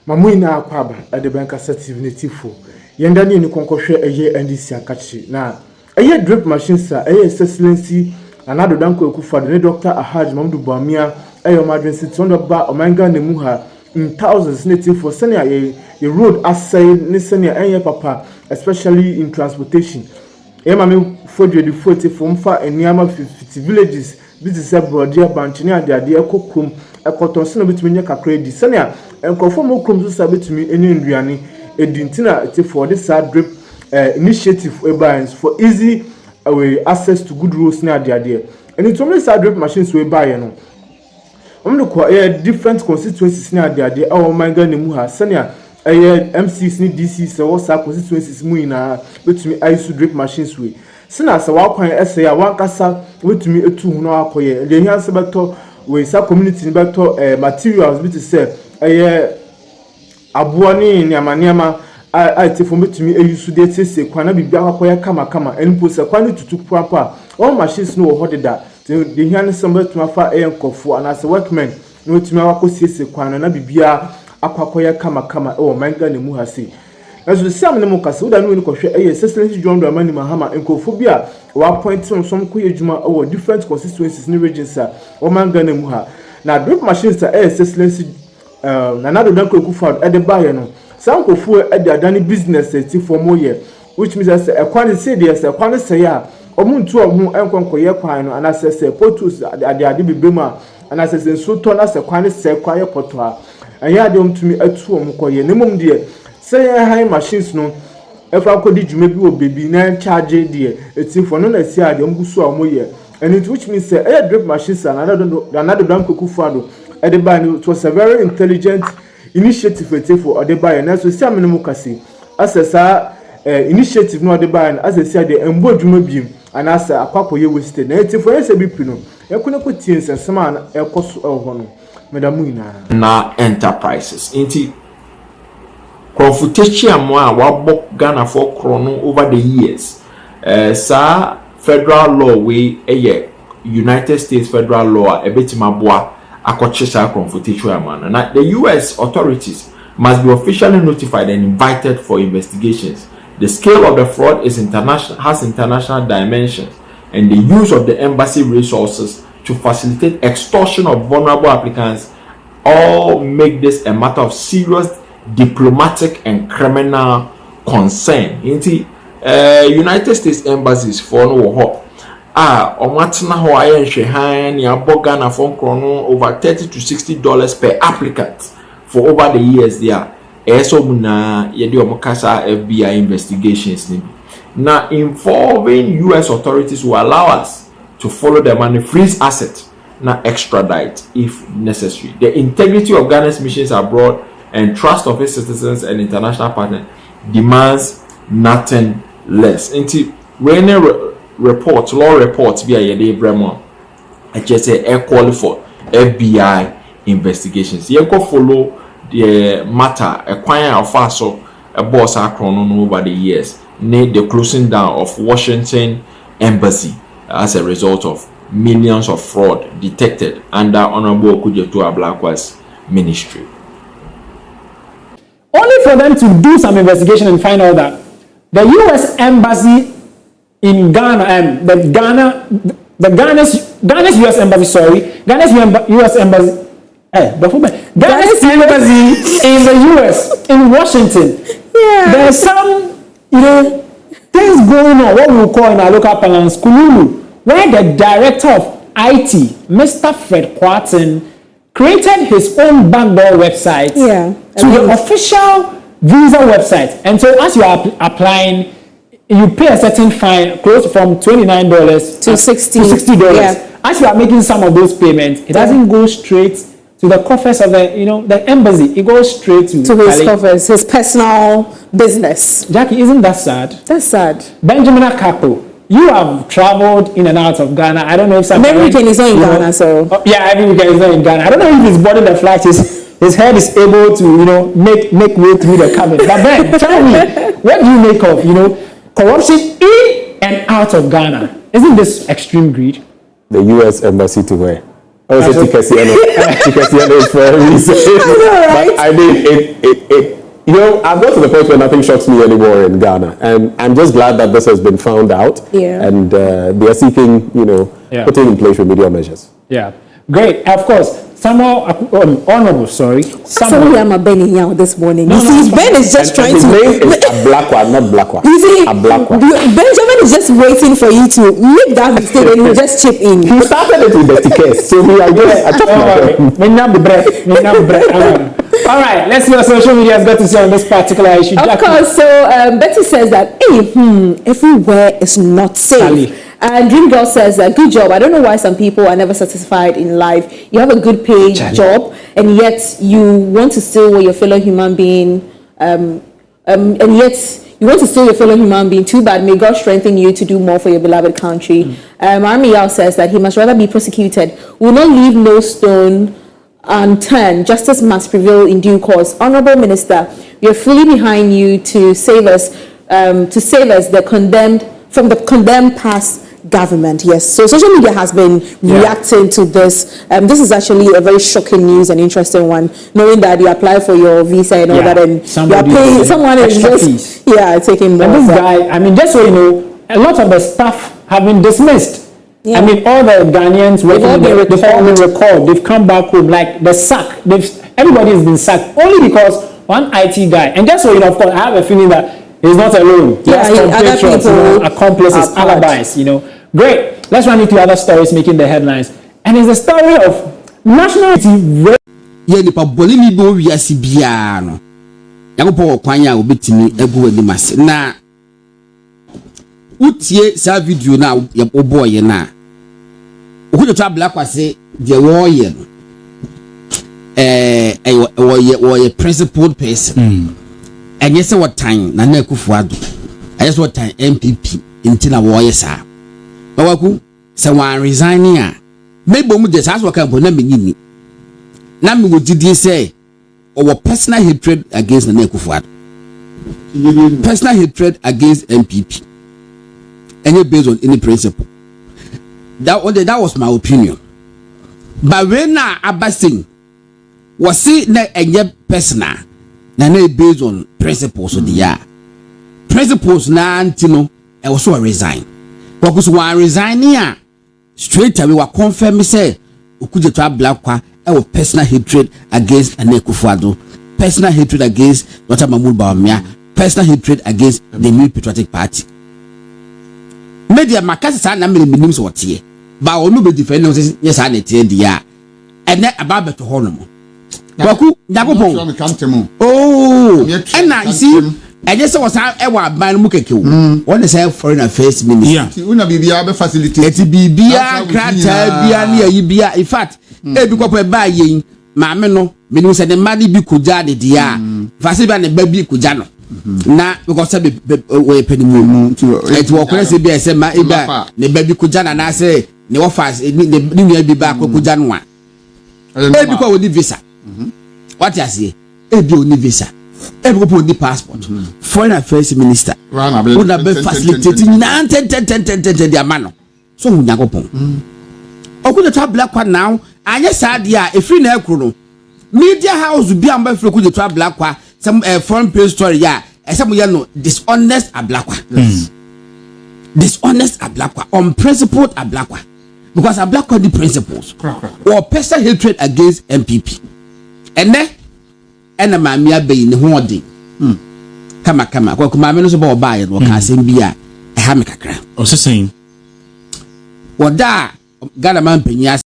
Mamuina Kwaba at the bank assertive native. Yandani ni konkohwe eye NDC akachi na eye drip machines eye excellency anado danko ekufado ne Dr. Ahaj Mamdu Bamia eye emergency tondo ba omanga ne mu ha in thousands native for senior ye road asay ne senior eye papa especially in transportation e ma me fodwe di 40 from far eniama 50 villages this is a broadia banch ne ade ekokrom ekoton se no bitumi nya kakra di senior enkofo mo krom so sa bitumi eni nduane edintina for this drip initiative for easy access to good roads near there. And it's only drip machines we buy no. Different constituencies near there. Our manga ne muha senior MCs ni DCs or sa constituencies mu ina betumi ice drip machines we. Sena sa wa kwan essay one kasa betumi etu no akoye. The here sebeto we sa community beto materials bit say abuani ni amaniama ati for me to me use de tese kwana bibia akoya kama enpo se kwani tutu papa all machines no ho da the here somebody to afa enkofo and as a workman no to me akosese kwana na bibia akwakoya kama o manga ne mu hase aso sam ne mo kase uda no ni kohwe excellence John Dramani Mahama enkofo bia wa point some ko yedwuma o different constituencies ni regions o manga ne mu ha na drip machines excellence another danko ekufado at the buyer no some kofu at the adani business for more year which means as a quantity say there's a quantity say ya omuntu ohu enkonkoye kwan no and as say potus at the adibibema and as say so turn as a quantity say kwaye poto a and ya dem to me atu omkoye nemum de say high machines no efa akodi dwuma bi obebi na charge de eti for no na si ade omgusu omoye and it which means say drip machines another danko ekufado it was a very intelligent initiative for Adebayo. And so see amene mukasi as a initiative no Adebayo as I said the embo dwuma biem and as akwapo ye wasted. Na eti for ese bi pino e kuna ko tie nsema na e koso ho no medamu ina na enterprises inti confutation mo a wabok Ghana for krono over the years sa federal law we United States federal law a betima boa akochesa confrontation man. Now the US authorities must be officially notified and invited for investigations. The scale of the fraud is has international dimensions, and the use of the embassy resources to facilitate extortion of vulnerable applicants all make this a matter of serious diplomatic and criminal concern. United States embassies for no omatna ho ayenhwe han ya Ghana for krono over $30 to $60 per applicant for over the years there. Eso muna yedi omokasa FBI investigations ni. Now involving US authorities will allow us to follow the money, freeze assets, now extradite if necessary. The integrity of Ghana's missions abroad and trust of its citizens and international partners demands nothing less. Law reports via Yede Bremo. I just say call for FBI investigations. You go follow the matter, acquire of so a boss acronym over the years. Need the closing down of Washington embassy as a result of millions of fraud detected under Honorable Kujetu Ablakwa's ministry. Only for them to do some investigation and find out that the US embassy in Ghana and Ghana's US embassy, Ghana's US embassy, Ghana's embassy in the US, in Washington. Yeah. There's some, things going on, what we call in our local parlance, Kululu, where the director of IT, Mr. Fred Quarton, created his own backdoor website to the official visa website. And so as you are applying, you pay a certain fine close from $29 to $60. Yeah. As you are making some of those payments, it doesn't go straight to the coffers of the embassy. It goes straight to his coffers, his personal business. Jackie, isn't that sad? That's sad. Benjamin Akako, you have traveled in and out of Ghana. I don't know if every weekend is not in Ghana, so every weekend is not in Ghana. I don't know if he's boarding the flight. His head is able to make way through the cabin. But Ben, tell me, what do you make of corruption in and out of Ghana? Isn't this extreme greed? The U.S. embassy to where? I was a Tikasiano is for a reason. I know, right? But I mean, it you know, I've got to the point where nothing shocks me anymore in Ghana, and I'm just glad that this has been found out. Yeah. And they are seeking, you know, putting in place remedial measures. Yeah. Great. Of course. Honorable, Somebody I'm a Benny here this morning. You see, Ben is just trying his to. His name is a black one, not black one. You see, a black one. Benjamin is just waiting for you to make that mistake and he'll just chip in. He started it with the case, so we are just. All right, let's see what social media has got to say on this particular issue. Of course, so Betty says that, everywhere is not safe. Sally. And Dream Girl says that, good job. I don't know why some people are never satisfied in life. You have a good paid job, and yet you want to steal what your fellow human being, and yet you want to steal your fellow human being. Too bad. May God strengthen you to do more for your beloved country. Army Yao says that he must rather be prosecuted. Will not leave no stone unturned. Justice must prevail in due course. Honorable Minister, we are fully behind you to save us from the condemned past government. Yes, so social media has been reacting to this. This is actually a very shocking news and interesting one, knowing that you apply for your visa and all that, and you are paying someone is just taking more. And this guy, I mean, just so you know, a lot of the staff have been dismissed. I mean, all the Ghanaians they've all been recalled. They've come back home, like the sack. Everybody has been sacked only because one IT guy. And just so you know, of course, I have a feeling that he's not alone. He has compatriots, accomplices, alibis, Great. Let's run into other stories making the headlines. And it's the story of nationality. Yeah, the Pabolini do we are Sibiano. Yagopo Kwanya will be Timmy Ego de Mass. Now, Utie sa video now, your boy, na. Who the black was say, the warrior, a principled person. And yes, what time, Nana Kufuado. I just what time MPP in Tina warrior, sir. Bawaku, someone resigning. Maybe we just ask what kind of name. Nami would you say, or personal hatred against Nana Kufuado? Personal hatred against MPP. Any based on any principle. That was my opinion. But when Abbasing was see na any personal, na based on principles of the year. Principles na antino, I also resign. Because when resigning, straight away we confirm say, Ukuja to black kwa, personal hatred against Nana Kufuado, personal hatred against Dr. Mahmoud Bawumia, personal hatred against the New Patriotic Party. Media makasi sa na me minim so tie ba onu be defend yes na tie dia ene aba beto ho no mo kwaku yakopon na isi enye se wosa e wa ban mu keke wo won say foreign affairs minister una bibia be facilitate eti bibia krata bia na yi bia in fact e bi kopo ba yen ma me no minim se de mali bi kuja de dia fase bia ne ba bi kuja no na because we penimu it wo kwen se bia se ma eba ne ba bi kuja na say ne wo fast ne nua bi ba kuja no a e bi ko woni visa what you say e bi oni visa e bi ko oni passport foreign affairs minister una be facilitating na ten dia mano so hunya kopon okude to black kwa now anya sa dia e free na ekuro no media house bi am ba free okude to black kwa some foreign page story some no dishonest ablakwa dishonest ablakwa unprincipled ablakwa because ablakwa the principles or personal hatred against MPP and then mami abeyi ne ho odi kama kwa mami no so ba oba ye no ka asem bia e ha me kakra o se sen oda Ghana man penya